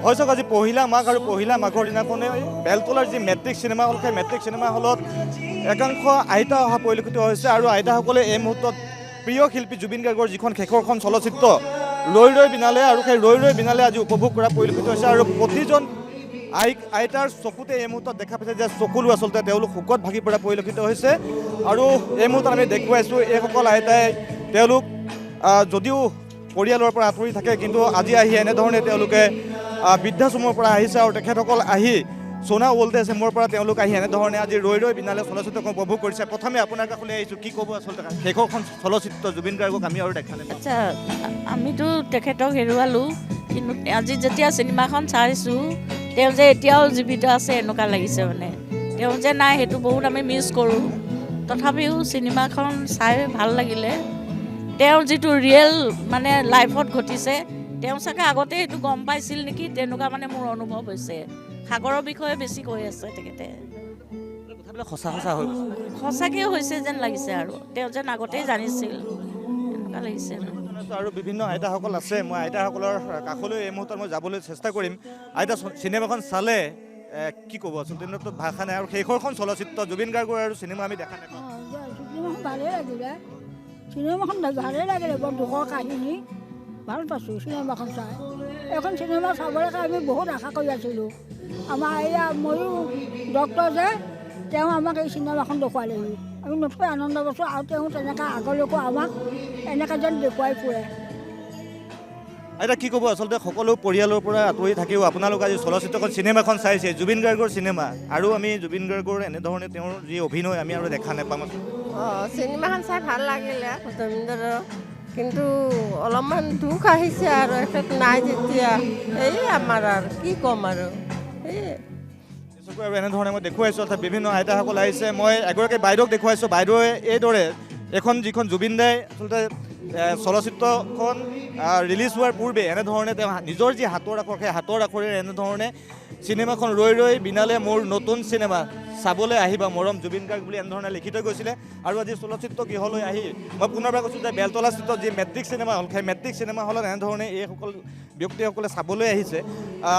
হয় আজি পহিলা মাঘ আৰু পহিলা মাঘৰ দিনাখনে বেলতলাৰ যি মেট্ৰিক চিনেমা হল সেই মেট্ৰিক চিনেমা হলত একাংশ আইতা অহা পৰিলক্ষিত হৈছে আৰু আইতাসকলে এই মুহূৰ্তত প্ৰিয় শিল্পী জুবিন গাৰ্গৰ যিখন শেষৰখন চলচ্চিত্ৰ ৰৈ ৰৈ বিনালে আৰু সেই ৰৈ ৰৈ বিনালে আজি উপভোগ কৰা পৰিলক্ষিত হৈছে আৰু প্ৰতিজন আইতাৰ চকুতে এই মুহূৰ্তত দেখা পাইছে যে চকুলো আচলতে তেওঁলোক শোকত ভাগি পৰা পৰিলক্ষিত হৈছে আৰু এই মুহূৰ্তত আমি দেখুৱাইছোঁ এইসকল আইতাই তেওঁলোক যদিও পৰিয়ালৰ পৰা আঁতৰি থাকে কিন্তু আজি আহি এনেধৰণে তেওঁলোকে বৃদ্ধাশ্ৰমৰ পৰা আহিছে আৰু তেখেতসকল আহি সোনা ওল্ড এজ হোমৰ পৰা তেওঁলোক আহি এনেধৰণে আজি ৰৈ ৰৈ বিনালে চলচ্চিত্ৰখন উপভোগ কৰিছে। প্ৰথমে আপোনাৰ কাষলৈ আহিছোঁ, কি ক'ব আচলতে শেষৰখন চলচ্চিত্ৰ জুবিন গাৰ্গক আমি আৰু দেখা নাই। আচ্ছা, আমিতো তেখেতক হেৰুৱালোঁ, কিন্তু আজি যেতিয়া চিনেমাখন চাইছোঁ তেওঁ যে এতিয়াও জীৱিত আছে এনেকুৱা লাগিছে। মানে তেওঁ যে নাই সেইটো বহুত আমি মিছ কৰোঁ। তথাপিও চিনেমাখন চাই ভাল লাগিলে। তেওঁৰ যিটো ৰিয়েল মানে লাইফত ঘটিছে তেওঁ চাগে আগতে সেইটো গম পাইছিল নেকি, তেনেকুৱা মানে মোৰ অনুভৱ হৈছে। সাগৰৰ বিষয়ে বেছি কৈ আছে তেখেতে, সঁচাকৈ হৈছে যেন লাগিছে আৰু তেওঁ যেন আগতেই জানিছিল এনেকুৱা লাগিছে। আৰু বিভিন্ন আইতাসকল আছে, মই আইতাসকলৰ কাষলৈ এই মুহূৰ্তত মই যাবলৈ চেষ্টা কৰিম। আইতা, চিনেমাখন চালে কি ক'ব আচলতে? ভাষা নাই আৰু শেষৰখন চলচ্চিত্ৰ জুবিন গাৰ্গৰ আৰু চিনেমা আমি দেখা নাপাওঁ। চিনেমাখন ভালেই লাগিলে, চিনেমাখন ভালেই লাগিলে, বৰ দুখৰ কাহিনী। ভাল পাইছোঁ চিনেমাখন চাই। এখন চিনেমা চাবলৈ আমি বহুত আশা কৰি আছিলোঁ। আমাৰ এয়া ময়ো ডক্টৰ যে তেওঁ আমাক এই চিনেমাখন দেখুৱালেহি, আমি নথৈ আনন্দ পাইছোঁ আৰু তেওঁ তেনেকৈ আগলৈকো আমাক এনেকৈ যেন দেখুৱাই ফুৰে। এতিয়া কি ক'ব আচলতে সকলো পৰিয়ালৰ পৰা আঁতৰি থাকিও আপোনালোক আজি চলচ্চিত্ৰখন চিনেমাখন চাইছে, জুবিন গাৰ্গৰ চিনেমা, আৰু আমি জুবিন গাৰ্গৰ এনেধৰণে তেওঁৰ যি অভিনয় আমি আৰু দেখা নাপাম। চিনেমাখন চাই ভাল লাগিলে ধৰ্মেন্দ্ৰৰ, কিন্তু অলপমান দুখ আহিছে আৰু এখেত নাই যেতিয়া। এই আমাৰ আৰু কি ক'ম আৰু আৰু এনেধৰণে মই দেখুৱাইছোঁ, অৰ্থাৎ বিভিন্ন আইতাসকল আহিছে। মই এগৰাকী বাইদেউক দেখুৱাইছোঁ, বাইদেৱে এইদৰে যিখন জুবিন দাই আচলতে চলচ্চিত্ৰখন ৰিলিজ হোৱাৰ পূৰ্বে এনেধৰণে তেওঁ নিজৰ যি হাতৰ আখৰ সেই হাতৰ আখৰেৰে এনেধৰণে চিনেমাখন ৰৈ ৰৈ বিনালে মোৰ নতুন চিনেমা চাবলৈ আহিবা মৰম জুবিন গাৰ্গ বুলি এনেধৰণে লিখি থৈ গৈছিলে। আৰু আজি চলচ্চিত্ৰ গৃহলৈ আহি মই পুনৰবাৰ কৈছোঁ যে বেলতলাস্থিত যি মেট্ৰিক চিনেমা হল সেই মেট্ৰিক চিনেমা হলত এনেধৰণে এইসকল ব্যক্তিসকলে চাবলৈ আহিছে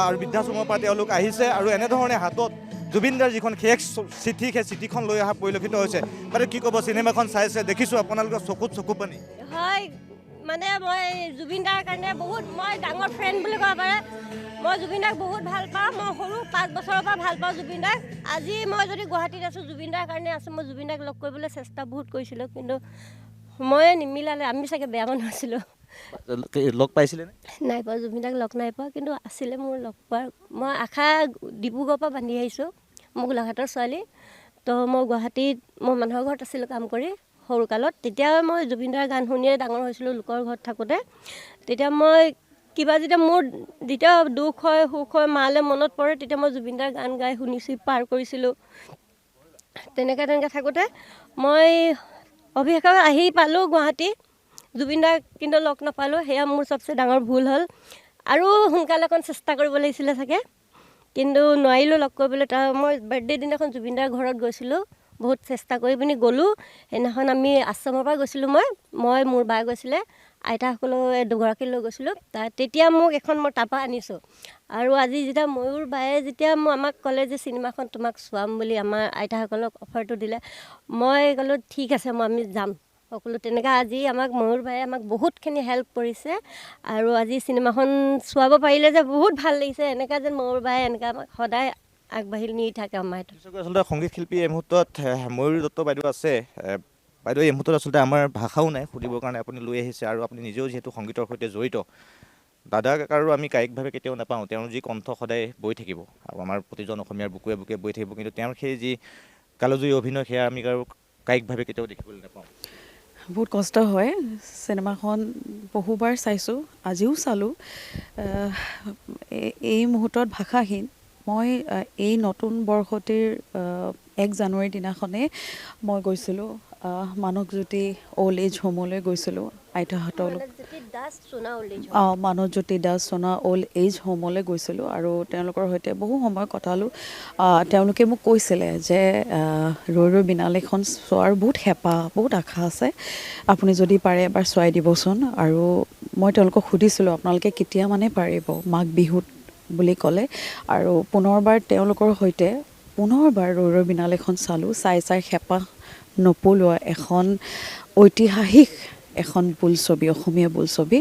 আৰু বৃদ্ধাশ্ৰমৰ পৰা তেওঁলোক আহিছে আৰু এনেধৰণে হাতত জুবিন দাৰ যিখন শেষ চিঠি সেই চিঠিখন লৈ অহা পৰিলক্ষিত হৈছে। মানে কি ক'ব, চিনেমাখন চাইছে, দেখিছোঁ আপোনালোকৰ চকুত চকু পানী। হয়, মানে মই জুবিন দাৰ কাৰণে মই ডাঙৰ ফ্ৰেণ্ড বুলি ক'ব পাৰে। মই জুবিন দাক বহুত ভাল পাওঁ, মই সৰু 5 বছৰৰ পৰা ভাল পাওঁ জুবিন দাক। আজি মই যদি গুৱাহাটীত আছোঁ জুবিন দাৰ কাৰণে আছোঁ। মই জুবিন দাক লগ কৰিবলৈ চেষ্টা বহুত কৰিছিলোঁ, কিন্তু সময়ে নিমিলালে। আমি চাগে বেয়া মানুহ আছিলোঁ। লগ পাইছিলে নাই পোৱা, জুবিন দাক লগ নাই পোৱা, কিন্তু আছিলে মোৰ লগ পোৱাৰ। মই আশা ডিব্ৰুগড়ৰ পৰা বান্ধি আহিছোঁ, মোৰ গোলাঘাটৰ ছোৱালী। তো মই গুৱাহাটীত মই মানুহৰ ঘৰত আছিলোঁ কাম কৰি সৰুকালত। তেতিয়া মই জুবিন দাৰ গান শুনিয়ে ডাঙৰ হৈছিলোঁ লোকৰ ঘৰত থাকোঁতে। তেতিয়া মই কিবা যেতিয়া মোৰ যেতিয়া দুখ হয় সুখ হয় মালৈ মনত পৰে, তেতিয়া মই জুবিন দাৰ গান গাই শুনিছোঁ, পাৰ কৰিছিলোঁ। তেনেকৈ থাকোঁতে মই অভিষেকত আহি পালোঁ গুৱাহাটী, জুবিন দাক কিন্তু লগ নাপালোঁ। সেয়া মোৰ চবচে ডাঙৰ ভুল হ'ল। আৰু সোনকালে অকণ চেষ্টা কৰিব লাগিছিলে চাগে, কিন্তু নোৱাৰিলোঁ লগ কৰিবলৈ। মই বাৰ্থডে দিনাখন জুবিন দাৰ ঘৰত গৈছিলোঁ, বহুত চেষ্টা কৰি পিনি গ'লোঁ। সেইদিনাখন আমি আশ্ৰমৰ পৰা গৈছিলোঁ, মই মোৰ বাই গৈছিলে, আইতাসকলেও দুগৰাকী লৈ গৈছিলোঁ। তেতিয়া মোক এখন মই তাৰপৰা আনিছোঁ। আৰু আজি যেতিয়া ময়ূৰ বায়ে যেতিয়া আমাক ক'লে যে চিনেমাখন তোমাক চোৱাম বুলি, আমাৰ আইতাসকলক অফাৰটো দিলে, মই ক'লোঁ ঠিক আছে, আমি যাম সকলো। তেনেকৈ আজি আমাক ময়ূৰ বায়ে আমাক বহুতখিনি হেল্প কৰিছে। আৰু আজি চিনেমাখন চোৱাব পাৰিলে যে বহুত ভাল লাগিছে। এনেকৈ যেন ময়ূৰ বায়ে এনেকৈ আমাক সদায় আগবাঢ়ি নি থাকে আমাৰ। আচলতে সংগীত শিল্পী এই মুহূৰ্তত ময়ূৰী দত্ত বাইদেউ আছে। বাইদেউ, এই মুহূৰ্তত আচলতে আমাৰ ভাষাও নাই সুধিবৰ কাৰণে আপুনি লৈ আহিছে, আৰু আপুনি নিজেও যিহেতু সংগীতৰ সৈতে জড়িত। দাদা কাকাৰো আমি কায়িকভাৱে কেতিয়াও নাপাওঁ, তেওঁৰ যি কণ্ঠ সদায় বৈ থাকিব আৰু আমাৰ প্ৰতিজন অসমীয়াৰ বুকুৱে বুকুৱে বৈ থাকিব, কিন্তু তেওঁৰ সেই যি কালজয়ী অভিনয় সেয়া আমি আৰু কায়িকভাৱে কেতিয়াও দেখিবলৈ নাপাওঁ। বহুত কষ্ট হয়। চিনেমাখন বহুবাৰ চাইছোঁ, আজিও চালোঁ। এই মুহূৰ্তত ভাষাহীন। মই এই নতুন বৰ্ষটিৰ 1 জানুৱাৰীৰ দিনাখনেই মই গৈছিলোঁ মানসজ্যোতি অল্ড এজ হোমলৈ গৈছিলোঁ আইতাহঁতৰ মানসজ্যোতি দাস সোনা অল্ড এজ হোমলৈ গৈছিলোঁ আৰু তেওঁলোকৰ সৈতে বহু সময় কটালোঁ। তেওঁলোকে মোক কৈছিলে যে ৰৈ ৰৈ বিনালেখন চোৱাৰ বহুত হেঁপাহ, বহুত আশা আছে, আপুনি যদি পাৰে এবাৰ চোৱাই দিবচোন। আৰু মই তেওঁলোকক সুধিছিলোঁ আপোনালোকে কেতিয়া মানে পাৰিব, মাঘ বিহুত বুলি ক'লে আৰু পুনৰবাৰ তেওঁলোকৰ সৈতে পুনৰবাৰ ৰৈ ৰৈ বিনালেখন চালোঁ। চাই হেঁপাহ নপলোৱা এখন ঐতিহাসিক এখন বোলছবি, অসমীয়া বোলছবি।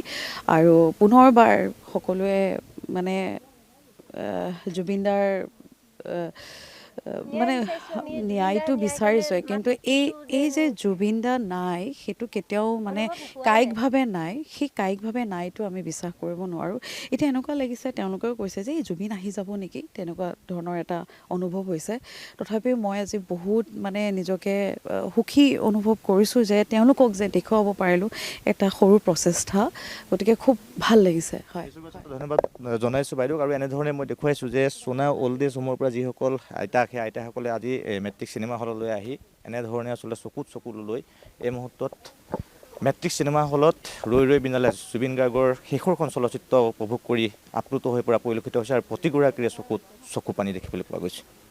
আৰু পুনৰবাৰ সকলোৱে মানে জুবিনদাৰ মানে ন্যায়টো বিচাৰিছে, কিন্তু এই যে জুবিনদা নাই সেইটো কেতিয়াও মানে কায়িকভাৱে নাই, সেই কায়িকভাৱে নাইটো আমি বিশ্বাস কৰিব নোৱাৰোঁ। এতিয়া এনেকুৱা লাগিছে, তেওঁলোকেও কৈছে যে এই জুবিন আহি যাব নেকি, তেনেকুৱা ধৰণৰ এটা অনুভৱ হৈছে। তথাপিও মই আজি বহুত মানে নিজকে সুখী অনুভৱ কৰিছোঁ যে তেওঁলোকক যে দেখুৱাব পাৰিলোঁ এটা সৰু প্ৰচেষ্টা, গতিকে খুব ভাল লাগিছে। হয়, ধন্যবাদ জনাইছোঁ বাইদেউক। আৰু এনেধৰণে মই দেখুৱাইছোঁ যে সোণা অল্ড এজ হোমৰ পৰা যিসকল আইতা সেই আইতাসকলে আজি মেট্ৰিক চিনেমা হললৈ আহি এনেধৰণে আচলতে চকু লৈ এই মুহূৰ্তত মেট্ৰিক চিনেমা হলত ৰৈ ৰৈ বিনালে জুবিন গাৰ্গৰ শেষৰখন চলচ্চিত্ৰ উপভোগ কৰি আপ্লুত হৈ পৰা পৰিলক্ষিত হৈছে আৰু প্ৰতিগৰাকীৰে চকু পানী দেখিবলৈ পোৱা গৈছে।